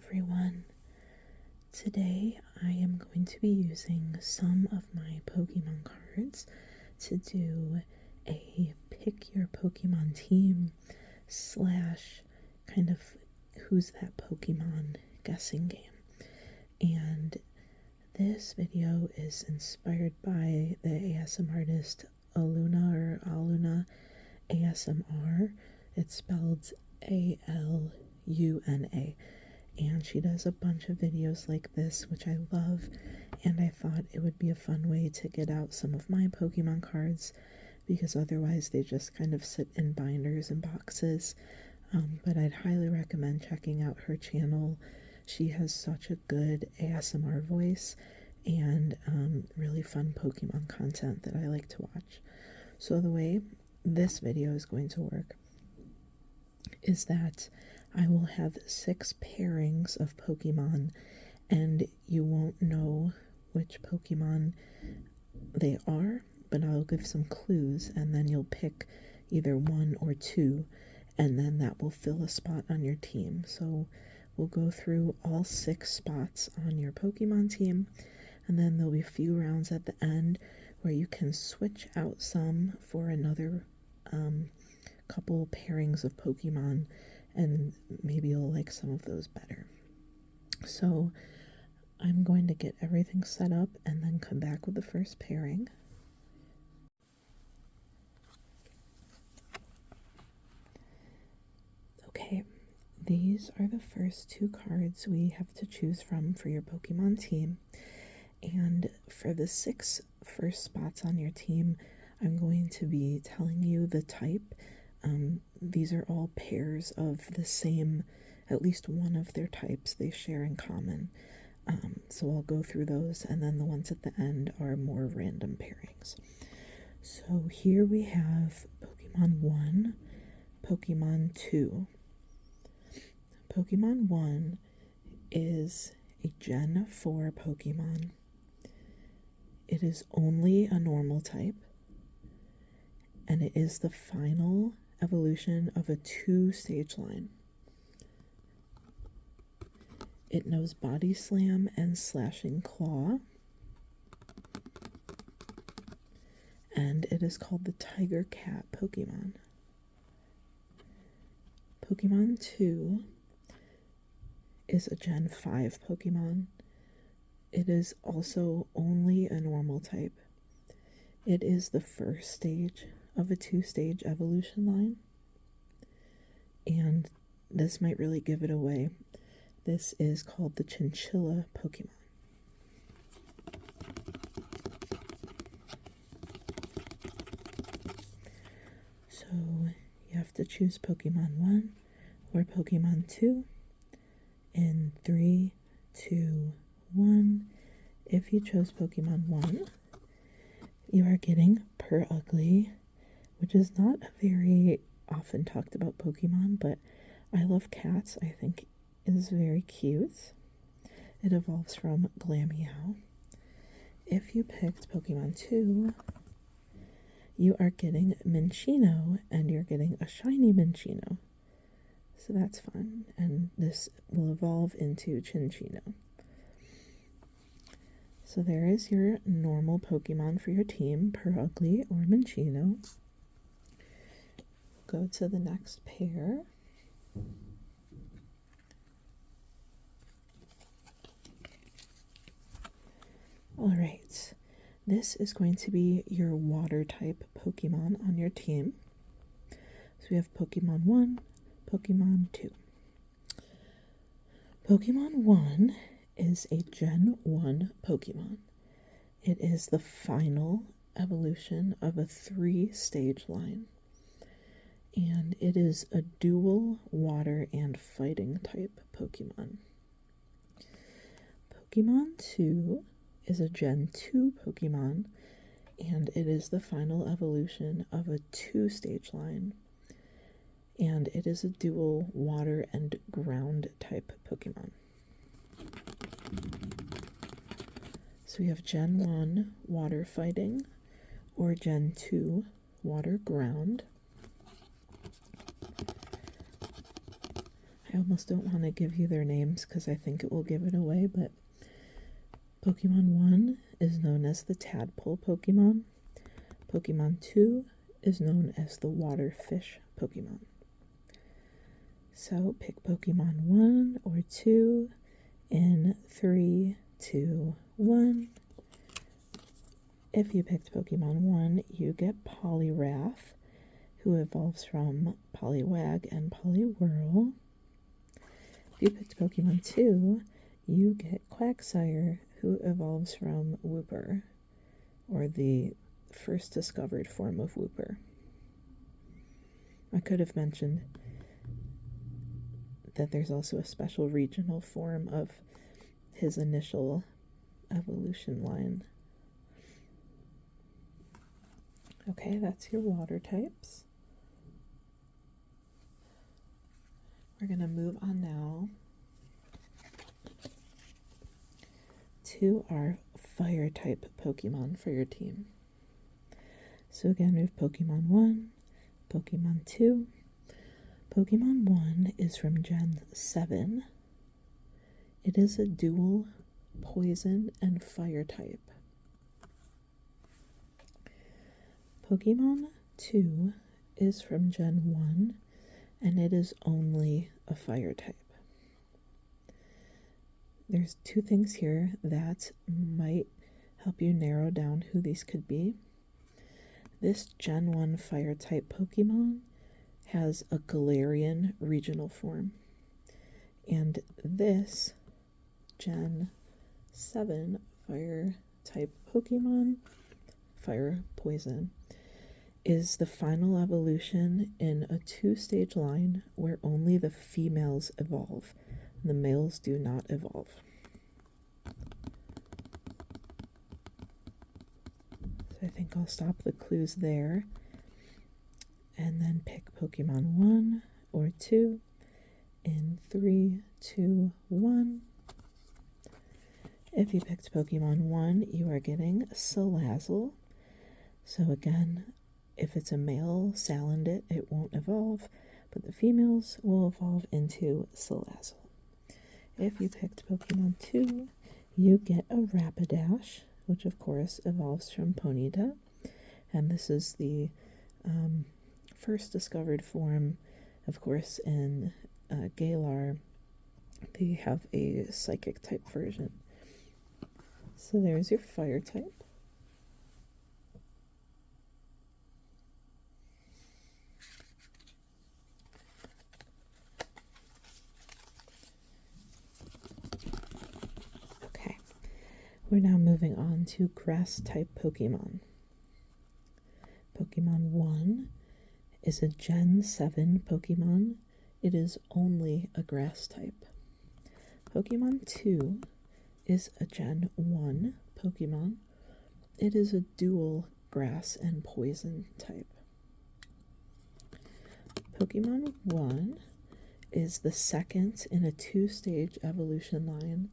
everyone. Today I am going to be using some of my Pokemon cards to do a pick your Pokemon team slash kind of who's that Pokemon guessing game. And this video is inspired by the ASMR artist Aluna ASMR. It's spelled Aluna, and she does a bunch of videos like this, which I love, and I thought it would be a fun way to get out some of my Pokemon cards, because otherwise they just kind of sit in binders and boxes. But I'd highly recommend checking out her channel. She has such a good ASMR voice and really fun Pokemon content that I like to watch. So the way this video is going to work is that I will have 6 pairings of Pokemon, and you won't know which Pokemon they are, but I'll give some clues, and then you'll pick either 1 or 2, and then that will fill a spot on your team. So we'll go through all 6 spots on your Pokemon team, and then there'll be a few rounds at the end where you can switch out some for another couple pairings of Pokemon, and maybe you'll like some of those better. So I'm going to get everything set up and then come back with the first pairing. Okay, these are the first 2 cards we have to choose from for your Pokemon team. And for the 6 first spots on your team, I'm going to be telling you the type. These are all pairs of the same, at least one of their types they share in common. So I'll go through those, and then the ones at the end are more random pairings. So here we have Pokemon 1, Pokemon 2. Pokemon 1 is a Gen 4 Pokemon. It is only a normal type, and it is the final evolution of a 2-stage line. It knows Body Slam and Slashing Claw, and it is called the Tiger Cat Pokemon. Pokemon 2 is a Gen 5 Pokemon. It is also only a normal type. It is the first stage of a 2-stage evolution line, and this might really give it away. This is called the Chinchilla Pokemon. So you have to choose Pokemon 1 or Pokemon 2 in 3, 2, 1. If you chose Pokemon 1, you are getting Purugly, which is not a very often talked about Pokemon, but I love cats. I think it is very cute. It evolves from Glameow. If you picked Pokemon 2, you are getting Minccino, and you're getting a shiny Minccino. So that's fun, and this will evolve into Chinchino. So there is your normal Pokemon for your team, Purugly or Minccino. Go to the next pair. Alright, this is going to be your water type Pokemon on your team. So we have Pokemon 1, Pokemon 2. Pokemon 1 is a Gen 1 Pokemon. It is the final evolution of a 3-stage line, and it is a dual water and fighting type Pokemon. Pokemon 2 is a Gen 2 Pokemon, and it is the final evolution of a 2-stage line, and it is a dual water and ground type Pokemon. So we have Gen 1 water fighting or Gen 2 water ground. I almost don't want to give you their names because I think it will give it away, but Pokemon 1 is known as the Tadpole Pokemon. Pokemon 2 is known as the Waterfish Pokemon. So pick Pokemon 1 or 2 in 3, 2, 1. If you picked Pokemon 1, you get Poliwrath, who evolves from Poliwag and Poliwhirl. If you picked Pokemon 2, you get Quagsire, who evolves from Wooper, or the first discovered form of Wooper. I could have mentioned that there's also a special regional form of his initial evolution line. Okay, that's your water types. We're going to move on now to our fire type Pokemon for your team. So again, we have Pokemon 1, Pokemon 2. Pokemon 1 is from Gen 7. It is a dual poison and fire type. Pokemon 2 is from Gen 1, and it is only a fire type. There's two things here that might help you narrow down who these could be. This Gen 1 fire type Pokemon has a Galarian regional form, and this Gen 7 fire type Pokemon, fire poison, is the final evolution in a 2-stage line where only the females evolve. The males do not evolve. So I think I'll stop the clues there and then pick Pokemon 1 or 2 in 3, 2, 1. If you picked Pokemon 1, you are getting Salazzle. So again, if it's a male Salandit, it won't evolve, but the females will evolve into Salazzle. If you picked Pokemon 2, you get a Rapidash, which of course evolves from Ponyta, and this is the first discovered form. Of course, in Galar, they have a psychic type version. So there's your fire type. Okay, we're now moving on to grass type Pokemon. Pokemon 1 is a Gen 7 Pokemon. It is only a grass type. Pokemon 2 is a Gen 1 Pokemon. It is a dual grass and poison type. Pokemon 1 is the second in a 2-stage evolution line,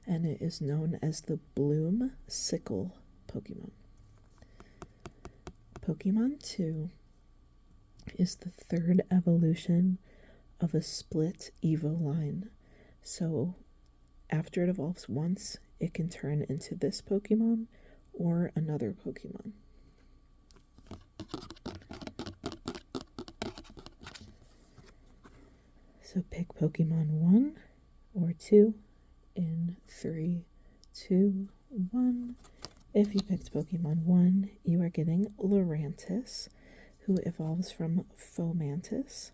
and it is known as the Bloom Sickle Pokemon. Pokemon 2 is the third evolution of a split Evo line. So after it evolves once, it can turn into this Pokemon or another Pokemon. So pick Pokemon 1 or 2 in 3, 2, 1. If you picked Pokemon 1, you are getting Lurantis, who evolves from Fomantis.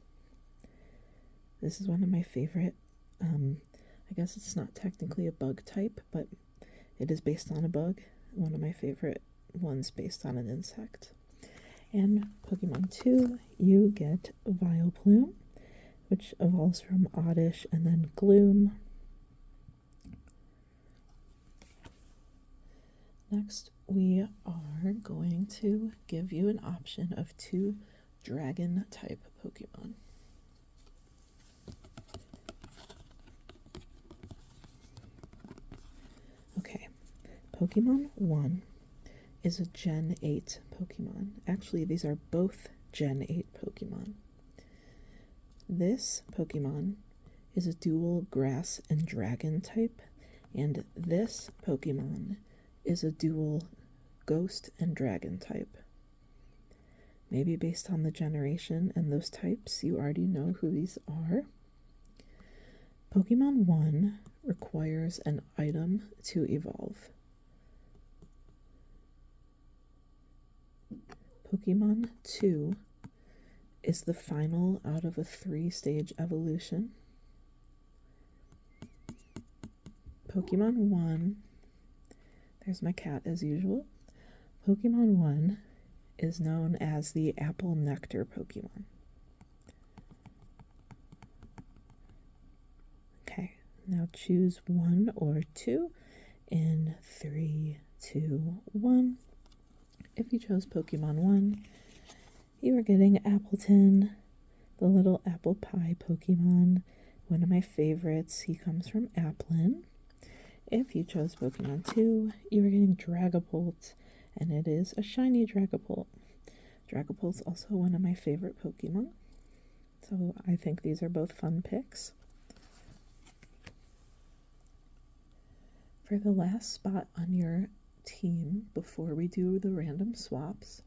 This is one of my favorite, I guess it's not technically a bug type, but it is based on a bug. One of my favorite ones based on an insect. And Pokemon 2, you get Vileplume, which evolves from Oddish and then Gloom. Next, we are going to give you an option of 2 dragon type Pokemon. Okay, Pokemon 1 is a Gen 8 Pokemon. Actually, these are both Gen 8 Pokemon. This Pokemon is a dual grass and dragon type, and this Pokemon is a dual ghost and dragon type. Maybe based on the generation and those types, you already know who these are. Pokemon 1 requires an item to evolve. Pokemon 2 is the final out of a 3-stage evolution. Pokemon 1, there's my cat as usual. Pokemon 1 is known as the Apple Nectar Pokemon. Okay, now choose 1 or 2 in 3, 2, 1. If you chose Pokemon 1, you are getting Appleton, the little apple pie Pokemon, one of my favorites. He comes from Applin. If you chose Pokemon 2, you are getting Dragapult, and it is a shiny Dragapult. Dragapult's also one of my favorite Pokemon, so I think these are both fun picks. For the last spot on your team, before we do the random swaps,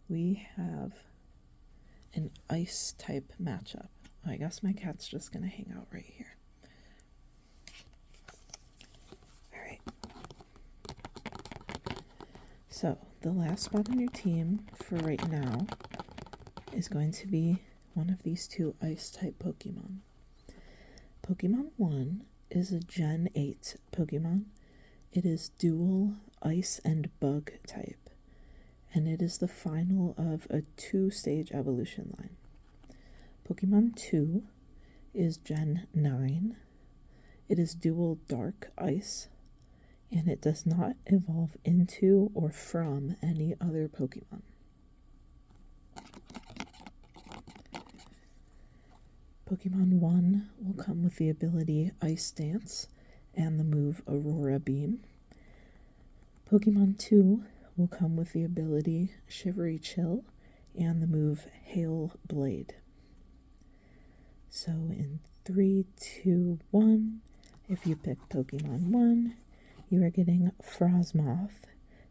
we have an ice type matchup. Oh, I guess my cat's just gonna hang out right here. All right. So the last spot on your team for right now is going to be one of these two ice type Pokemon. Pokemon 1 is a Gen 8 Pokemon. It is dual ice and bug type, and it is the final of a 2-stage evolution line. Pokemon 2 is Gen 9. It is dual dark ice, and it does not evolve into or from any other Pokemon. Pokemon 1 will come with the ability Ice Dance and the move Aurora Beam. Pokemon 2 will come with the ability Shivery Chill and the move Hail Blade. So in 3, 2, 1, if you pick Pokemon 1, you are getting Frosmoth,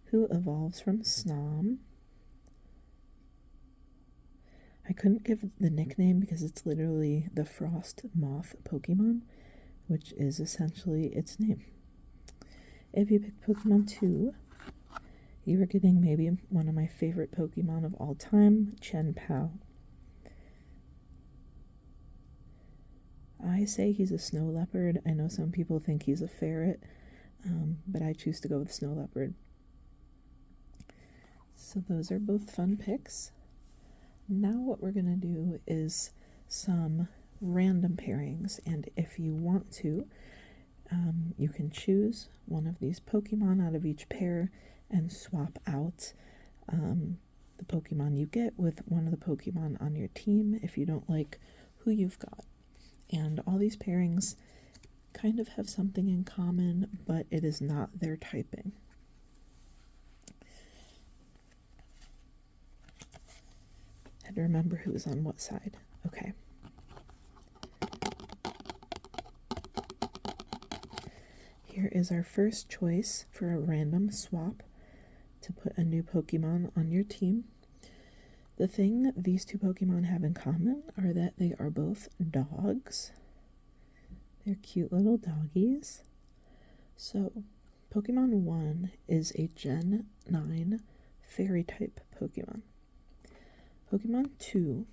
who evolves from Snom. I couldn't give the nickname because it's literally the Frost Moth Pokemon, which is essentially its name. If you pick Pokemon 2, you are getting maybe one of my favorite Pokemon of all time, Chien-Pao. I say he's a snow leopard. I know some people think he's a ferret, but I choose to go with snow leopard. So those are both fun picks. Now what we're going to do is some random pairings, and if you want to, you can choose one of these Pokemon out of each pair and swap out the Pokemon you get with one of the Pokemon on your team if you don't like who you've got. And all these pairings kind of have something in common, but it is not their typing. I had to remember who was on what side. Okay. Here is our first choice for a random swap to put a new Pokemon on your team. The thing these two Pokemon have in common are that they are both dogs. They're cute little doggies. So, Pokemon 1 is a Gen 9 Fairy type Pokemon. Pokemon 2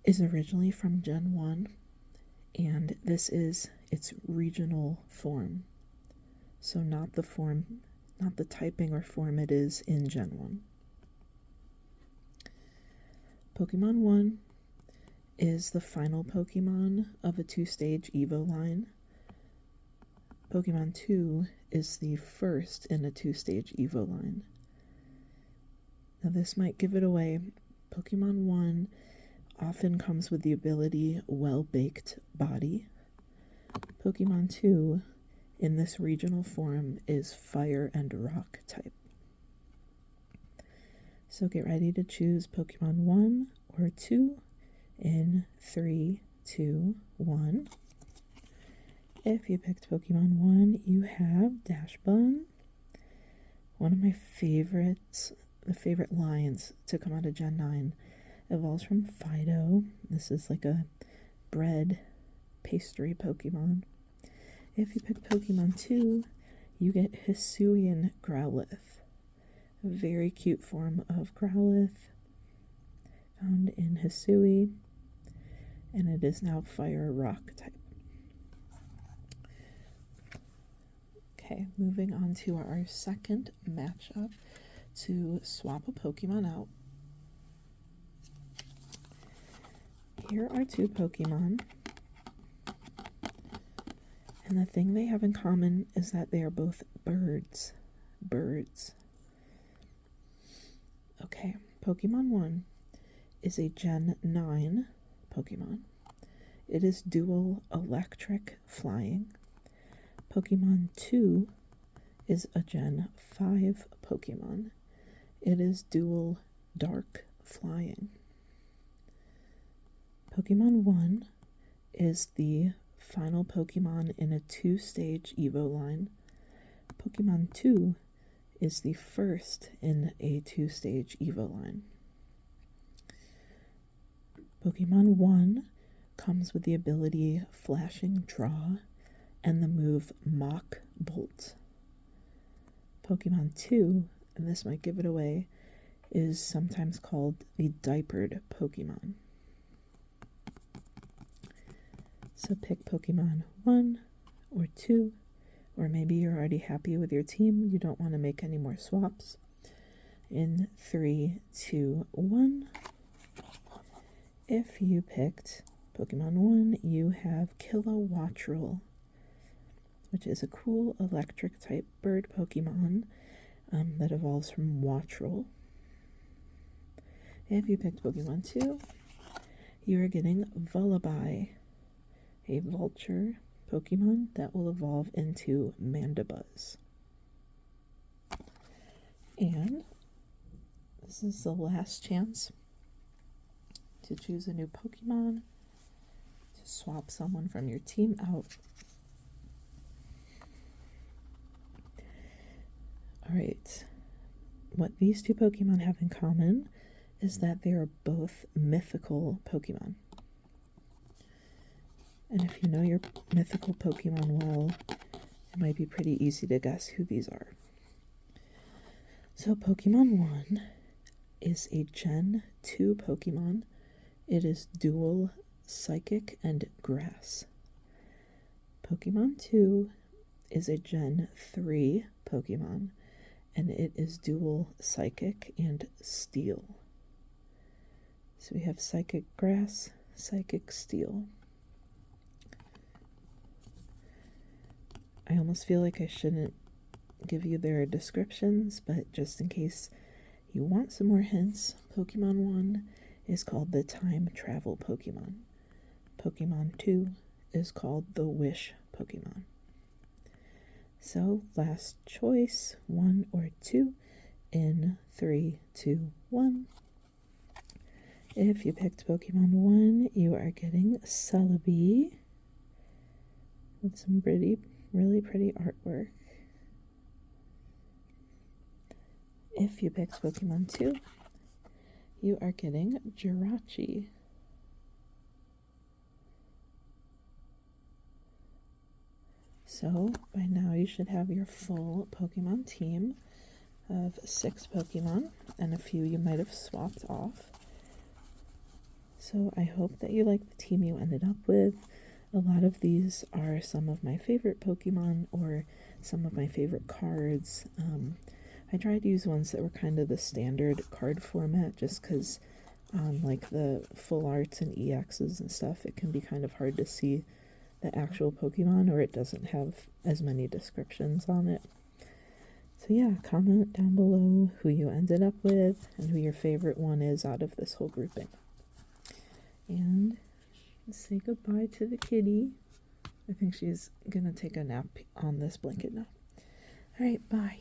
is originally from Gen 1, and this is its regional form. So not the typing or form it is in Gen 1. Pokemon 1 is the final Pokemon of a 2-stage Evo line. Pokemon 2 is the first in a 2-stage Evo line. Now this might give it away. Pokemon 1 often comes with the ability Well-Baked Body. Pokemon 2 in this regional form is Fire and Rock type. So get ready to choose Pokemon 1 or 2 in 3, 2, 1. If you picked Pokemon 1, you have Dash Bun. One of my favorites, the favorite lines to come out of Gen 9, evolves from Fido. This is like a bread pastry Pokemon. If you pick Pokemon 2, you get Hisuian Growlithe, a very cute form of Growlithe found in Hisui, and it is now Fire Rock type. Okay, moving on to our second matchup to swap a Pokemon out. Here are two Pokemon, and the thing they have in common is that they are both birds. Okay, Pokemon 1 is a Gen 9 Pokemon. It is dual electric flying. Pokemon 2 is a Gen 5 Pokemon. It is dual dark flying. Pokemon 1 is the final Pokemon in a 2-stage Evo line. Pokemon 2 is the first in a 2-stage Evo line. Pokemon 1 comes with the ability Flashing Draw and the move Mach Bolt. Pokemon 2, and this might give it away, is sometimes called the diapered Pokemon. So pick Pokemon 1 or 2, or maybe you're already happy with your team, you don't want to make any more swaps. In 3, 2, 1. If you picked Pokemon 1, you have Kilowattrel, which is a cool electric type bird Pokemon that evolves from Wattrel. If you picked Pokemon 2, you are getting Vullaby, a vulture Pokemon that will evolve into Mandibuzz. And this is the last chance to choose a new Pokemon, to swap someone from your team out. Alright, what these two Pokemon have in common is that they are both mythical Pokemon. And if you know your mythical Pokemon well, it might be pretty easy to guess who these are. So Pokemon 1 is a Gen 2 Pokemon. It is dual Psychic and Grass. Pokemon 2 is a Gen 3 Pokemon, and it is dual Psychic and Steel. So we have Psychic Grass, Psychic Steel. I almost feel like I shouldn't give you their descriptions, but just in case you want some more hints, Pokemon 1 is called the Time Travel Pokemon. Pokemon 2 is called the Wish Pokemon. So, last choice, 1 or 2, in 3, 2, 1. If you picked Pokemon 1, you are getting Celebi with some really pretty artwork. If you picked Pokemon 2, you are getting Jirachi. So, by now you should have your full Pokemon team of 6 Pokemon, and a few you might have swapped off. So I hope that you like the team you ended up with. A lot of these are some of my favorite Pokemon or some of my favorite cards. I tried to use ones that were kind of the standard card format just because on like the full arts and EXs and stuff, it can be kind of hard to see the actual Pokemon, or it doesn't have as many descriptions on it. So yeah, comment down below who you ended up with and who your favorite one is out of this whole grouping. And say goodbye to the kitty. I think she's gonna take a nap on this blanket now. Alright, bye.